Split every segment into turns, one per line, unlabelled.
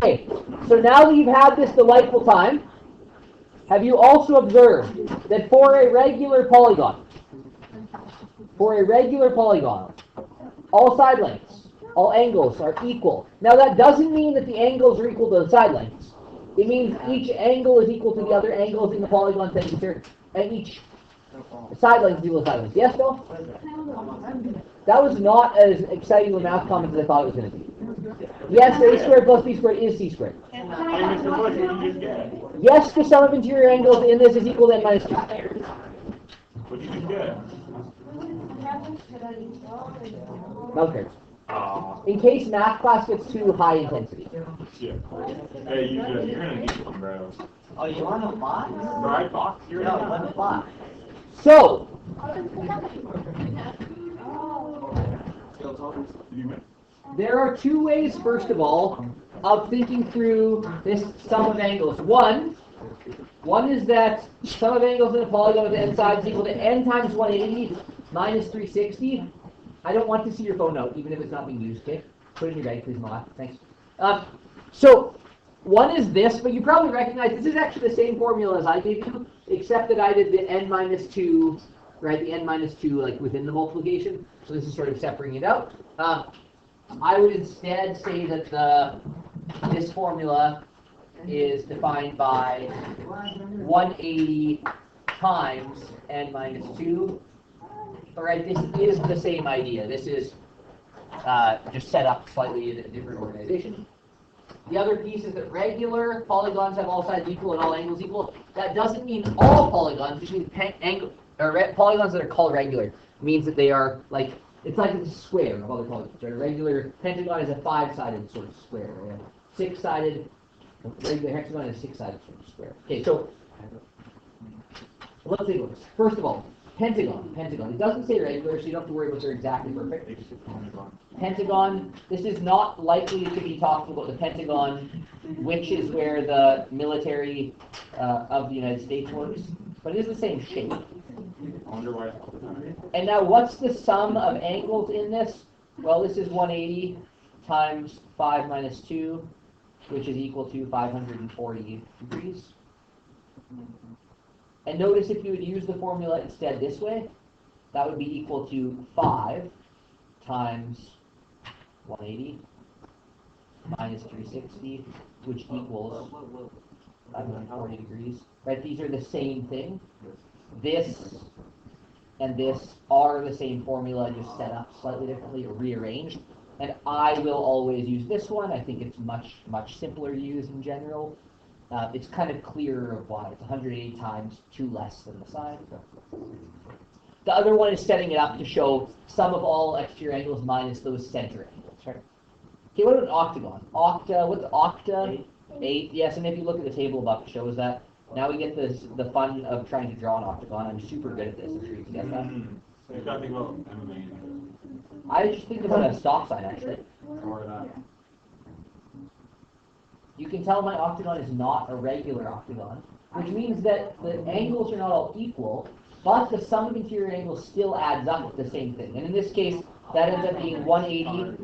Okay, so now that you've had this delightful time, have you also observed that for a regular polygon, all side lengths, all angles are equal. Now that doesn't mean that the angles are equal to the side lengths. It means each angle is equal to the other angles in the polygon tangent, and each side length is equal to side length. Yes, Bill? That was not as exciting a math comment as I thought it was going to be. Yes, a squared plus b squared is c squared. Yes, the sum of interior angles in this is equal to n minus 2.
What did you get?
Okay. In case math class gets too high intensity.
Yeah. Hey, you're gonna need some, bro.
Oh, you want a box?
Right, box? You're
No, let me box.
So, there are two ways, first of all, of thinking through this sum of angles. One is that sum of angles in a polygon with n sides is equal to n times 180 minus 360. I don't want to see your phone out, even if it's not being used, okay? Put it in your bag, please, Mala. Thanks. So, one is this, but you probably recognize this is actually the same formula as I gave you, except that I did the n minus 2, right? The n minus 2, like, within the multiplication. So this is sort of separating it out. I would instead say that this formula is defined by 180 times n minus 2. All right, this is the same idea. This is just set up slightly in a different organization. The other piece is that regular polygons have all sides equal and all angles equal. That doesn't mean all polygons. It means polygons that are called regular means that they are like, it's like a square of other polygons. Right? A regular pentagon is a 5-sided sort of square. Right? 6-sided, regular hexagon is a 6-sided sort of square. Okay, so let's take a look. First of all, Pentagon. It doesn't say regular, so you don't have to worry about they're exactly perfect. Pentagon. This is not likely to be talking about the Pentagon, which is where the military of the United States works, but it is the same shape. And now, what's the sum of angles in this? Well, this is 180 times 5 minus 2, which is equal to 540 degrees. And notice if you would use the formula instead this way, that would be equal to 5 times 180 minus 360, which equals 540 degrees. Right? These are the same thing. This and this are the same formula, just set up slightly differently or rearranged. And I will always use this one. I think it's much simpler to use in general. It's kind of clearer of why. It's 180 times 2 less than the side. So. The other one is setting it up to show sum of all exterior angles minus those center angles. Right? Okay, what about an octagon? What's octa? 8. Yes, and if you look at the table above, it shows that. Now we get the fun of trying to draw an octagon. I'm super good at this. I'm sure you can get that.
You gotta think about MMA.
I just think about a stop sign, actually.
Or that.
You can tell my octagon is not a regular octagon, which means that the angles are not all equal, but the sum of interior angles still adds up to the same thing. And in this case, that ends up being 180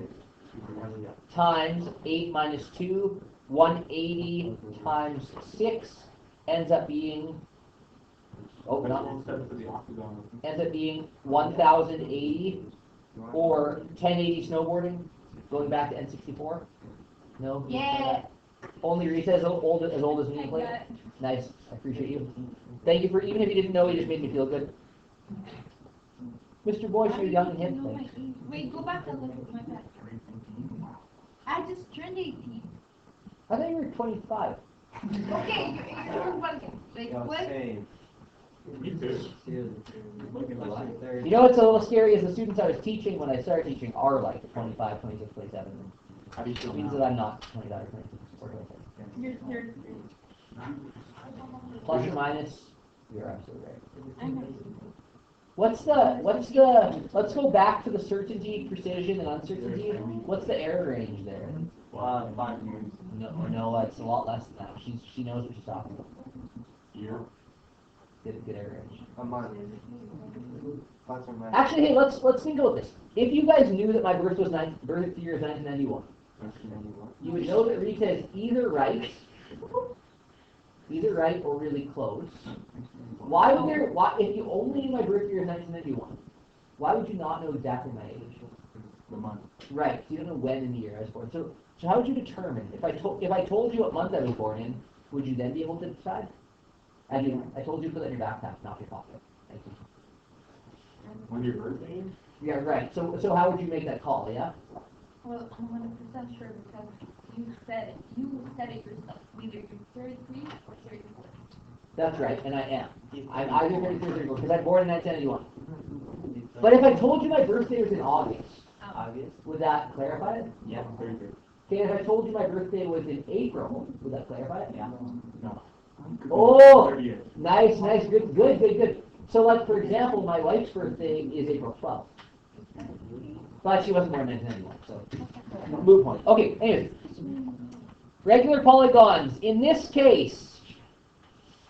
times 8 minus 2. 180 times 6 ends up being, ends up being 1,080, or 1080 snowboarding, going back to N64. No?
Yeah.
Only Rita as old as me played. Nice. I appreciate you. Thank you for, even if you didn't know, you just made me feel good. Mr. Boyce, you're young and hip. Thanks.
Wait, go back a little bit. My bad. I just turned 18.
I thought you were 25.
Okay, you're one. Like, what?
Me too.
You know what's a little scary is the students I was teaching when I started teaching are like 25, 26, 27.
How do you feel
It means
now?
that I'm not 25 or 26 or 27.
You're
Plus or minus, you're absolutely right.
I know.
Let's go back to the certainty, precision, and uncertainty. What's the error range there?
5 years.
No, it's a lot less than that. She knows what she's talking about.
Year?
Good error range.
A month. Plus or minus.
Actually, hey, let's think about this. If you guys knew that my birth year is 1991, you would know that Rita is either right or really close. Why would there? Why, if you only knew my birth year is 1991, why would you not know exactly my age?
The month.
Right. So you don't know when in the year I was born. So how would you determine if I told you what month I was born in? Would you then be able to decide? I told you to put that in your backpack, not your pocket. Thank you.
When your birthday is?
Yeah. Right. So how would you make that call? Yeah.
Well, I'm 100% sure because you said it yourself. Either you're 33 or 34.
That's right, and I am. I'm either 33 or 34 because I'm born in 1991. But if I told you my birthday was in August,
August?
would that clarify it?
Yeah.
Okay, if I told you my birthday was in April, would that clarify it?
Yeah.
No.
Oh,
30th.
nice, good. So, like, for example, my wife's birthday is April 12th. But she wasn't born in 1991, so moot point. Okay, anyways. Regular polygons. In this case,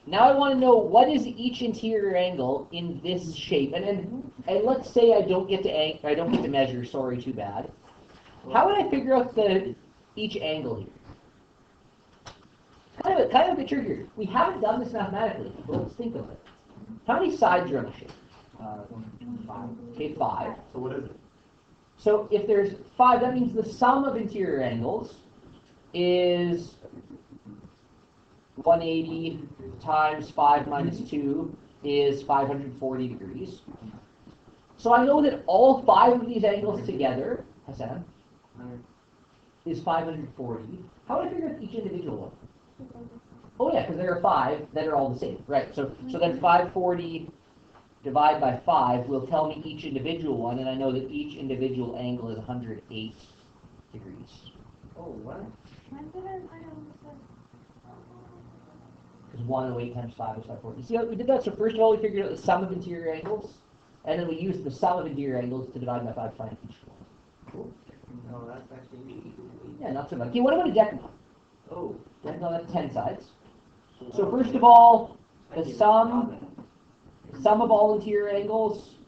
now I want to know what is each interior angle in this shape. And let's say I don't get to measure, sorry, too bad. How would I figure out each angle here? Kind of a bit trickier. We haven't done this mathematically, but let's think of it. How many sides are on the shape?
5.
Okay, 5.
So what is it?
So if there's 5, that means the sum of interior angles is 180 times 5 minus 2 is 540 degrees. So I know that all 5 of these angles together, Hassan, is 540. How would I figure out each individual one? Oh yeah, because there are 5 that are all the same. Right, so then 540 divided by 5 will tell me each individual one, and I know that each individual angle is 108 degrees.
Oh, what?
Because 108 times 5 is 540. You see how we did that? So first of all, we figured out the sum of interior angles, and then we used the sum of interior angles to divide by 5 to find each one. Cool.
No, that's actually...
Yeah, not so much. Okay, what about a decagon?
Oh.
Decagon, that's 10 sides. So first of all, the sum of all interior angles,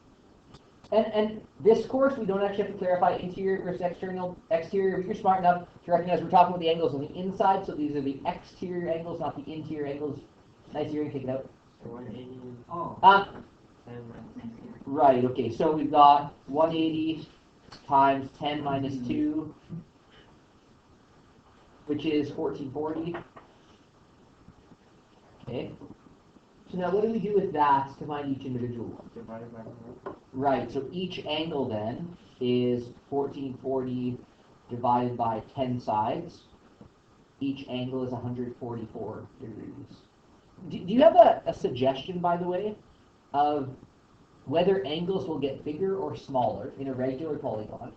and this course we don't actually have to clarify interior versus external, exterior, but you're smart enough to recognize we're talking about the angles on the inside, so these are the exterior angles, not the interior angles. Nice hearing, take it out.
180. Oh.
Right, okay, so we've got 180 times 10 minus 2, which is 1440. Okay. So now what do we do with that to find each individual one?
Divided by 4.
Right, so each angle then is 1440 divided by 10 sides. Each angle is 144 degrees. Do you have a suggestion, by the way, of whether angles will get bigger or smaller in a regular polygon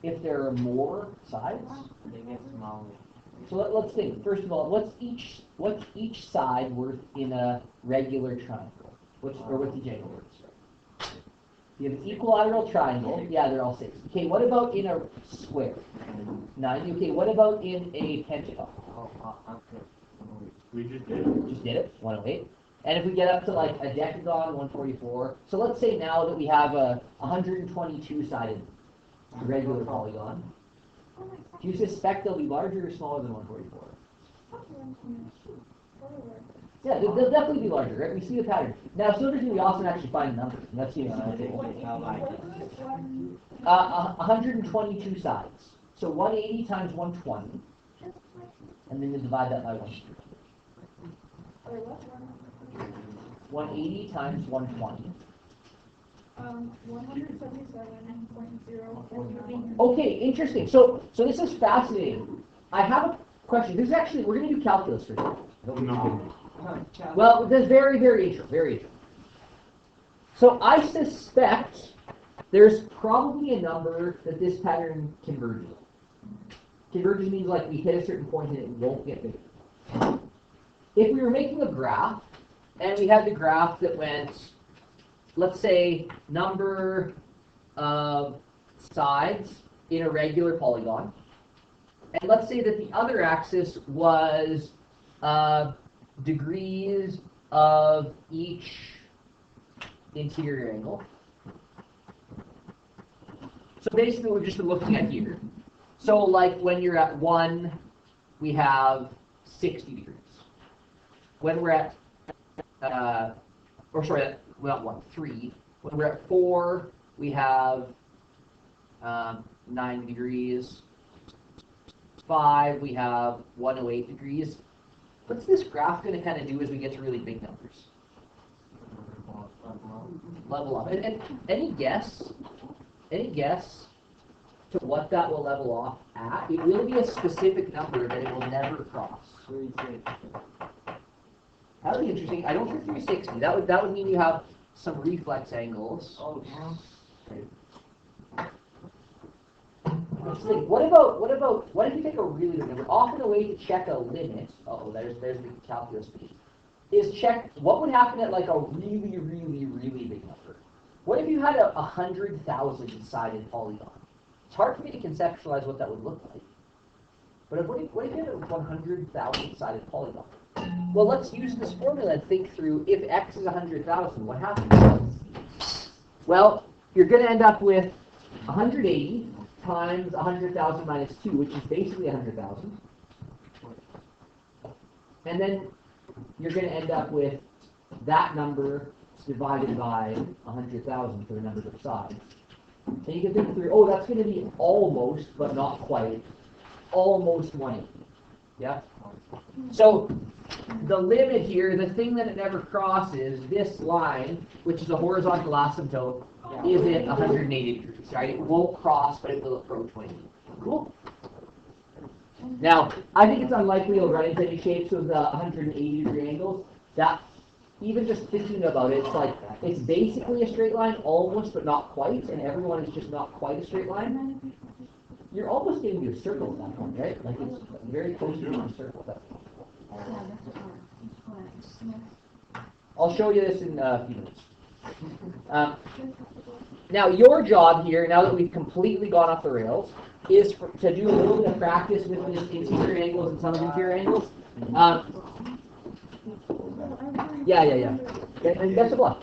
if there are more sides?
They get smaller.
So let's think. First of all, what's each side worth in a regular triangle? What's each angle worth? You have an equilateral triangle. Yeah, they're all 6. Okay, what about in a square? 90. Okay, what about in a pentagon?
Okay.
We just did it.
Just did it. 108. And if we get up to like a decagon, 144. So let's say now that we have a 122-sided regular polygon. Do you suspect they'll be larger or smaller than 144? Yeah, they'll definitely be larger, right? We see the pattern. Now, so does we also actually find the numbers, and that's the
How like
122 sides. So 180 times 120, and then you divide that by 1. 180 times 120.
177.0.
Okay, interesting. So this is fascinating. I have a question. This is actually, we're going to do calculus for today.
No.
Well, that's very, very interesting. Very interesting. So I suspect there's probably a number that this pattern converges. Converges means like we hit a certain point and it won't get bigger. If we were making a graph, and we had the graph that went, let's say, number of sides in a regular polygon, and let's say that the other axis was degrees of each interior angle. So basically we're just looking at here. So like when you're at 1, we have 60 degrees. When we're at, not 1, 3. When we're at 4, we have 90 degrees. 5, we have 108 degrees. What's this graph going to kind of do as we get to really big numbers? Level up. And any guess? Any guess to what that will level off at? It will be a specific number that it will never cross.
360.
That would be interesting. I don't think 360. That would mean you have some reflex angles.
Oh, yeah.
Let's think. What if you take a really big number? Often a way to check a limit. There's the calculus piece. Is check what would happen at like a really, really, really big number. What if you had a 100,000 sided polygon? It's hard for me to conceptualize what that would look like. But what if you had a 100,000 sided polygon? Well, let's use this formula and think through if x is 100,000, what happens? Well, you're going to end up with 180 times 100,000 minus 2, which is basically 100,000. And then you're going to end up with that number divided by 100,000 for the numbers of sides. And you can think through, that's going to be almost, but not quite, almost 180. Yeah? So the limit here, the thing that it never crosses, this line, which is a horizontal asymptote, is at 180 degrees, right? It won't cross, but it will approach 180. Cool? Now, I think it's unlikely it'll run into any shapes with 180 degree angles. That, even just thinking about it, it's basically a straight line, almost, but not quite, and everyone is just not quite a straight line. You're almost getting to a circle at that point, right? Like it's very close to being a circle at that point. I'll show you this in a few minutes. Now, your job here, now that we've completely gone off the rails, is to do a little bit of practice with this interior angles and some of the interior angles. Yeah. And best of luck.